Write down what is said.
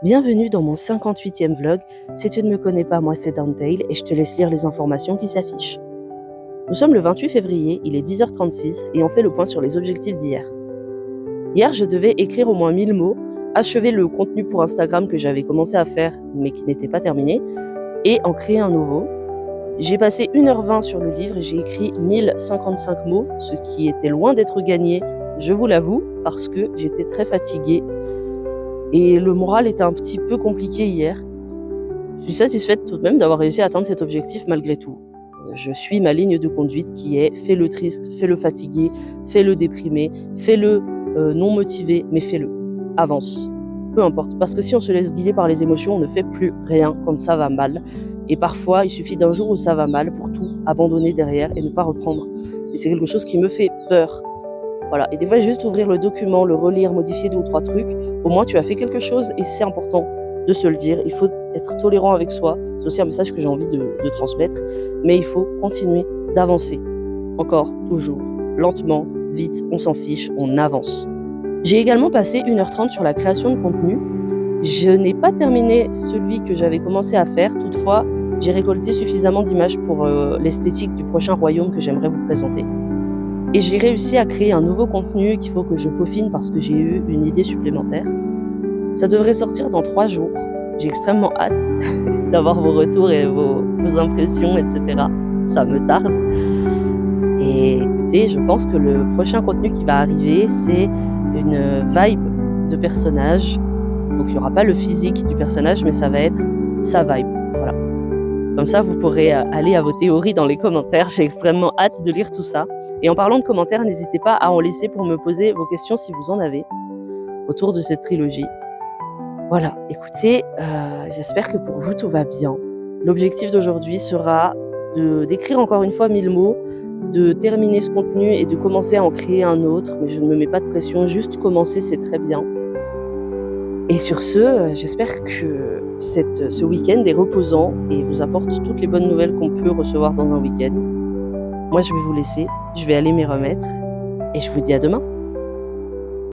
Bienvenue dans mon 58e vlog. Si tu ne me connais pas, moi c'est Downtale et je te laisse lire les informations qui s'affichent. Nous sommes le 28 février, il est 10h36 et on fait le point sur les objectifs d'hier. Hier, je devais écrire au moins 1000 mots, achever le contenu pour Instagram que j'avais commencé à faire mais qui n'était pas terminé et en créer un nouveau. J'ai passé 1h20 sur le livre et j'ai écrit 1055 mots, ce qui était loin d'être gagné, je vous l'avoue, parce que j'étais très fatiguée. Et le moral était un petit peu compliqué hier. Je suis satisfaite tout de même d'avoir réussi à atteindre cet objectif malgré tout. Je suis ma ligne de conduite qui est fais-le triste, fais-le fatigué, fais-le déprimé, fais-le non motivé, mais fais-le. Avance. Peu importe. Parce que si on se laisse guider par les émotions, on ne fait plus rien quand ça va mal. Et parfois, il suffit d'un jour où ça va mal pour tout abandonner derrière et ne pas reprendre. Et c'est quelque chose qui me fait peur. Voilà. Et des fois, juste ouvrir le document, le relire, modifier 2 ou 3 trucs, au moins tu as fait quelque chose et c'est important de se le dire. Il faut être tolérant avec soi. C'est aussi un message que j'ai envie de transmettre. Mais il faut continuer d'avancer. Encore, toujours, lentement, vite, on s'en fiche, on avance. J'ai également passé 1h30 sur la création de contenu. Je n'ai pas terminé celui que j'avais commencé à faire. Toutefois, j'ai récolté suffisamment d'images pour l'esthétique du prochain royaume que j'aimerais vous présenter. Et j'ai réussi à créer un nouveau contenu qu'il faut que je peaufine parce que j'ai eu une idée supplémentaire. Ça devrait sortir dans 3 jours. J'ai extrêmement hâte d'avoir vos retours et vos impressions, etc. Ça me tarde. Et écoutez, je pense que le prochain contenu qui va arriver, c'est une vibe de personnage. Donc il n'y aura pas le physique du personnage, mais ça va être sa vibe. Voilà. Comme ça, vous pourrez aller à vos théories dans les commentaires. J'ai extrêmement hâte de lire tout ça. Et en parlant de commentaires, n'hésitez pas à en laisser pour me poser vos questions si vous en avez autour de cette trilogie. Voilà, écoutez, j'espère que pour vous tout va bien. L'objectif d'aujourd'hui sera d'écrire encore une fois 1000 mots, de terminer ce contenu et de commencer à en créer un autre, mais je ne me mets pas de pression, juste commencer c'est très bien. Et sur ce, j'espère que ce week-end est reposant et vous apporte toutes les bonnes nouvelles qu'on peut recevoir dans un week-end. Moi je vais vous laisser, je vais aller m'y remettre et je vous dis à demain.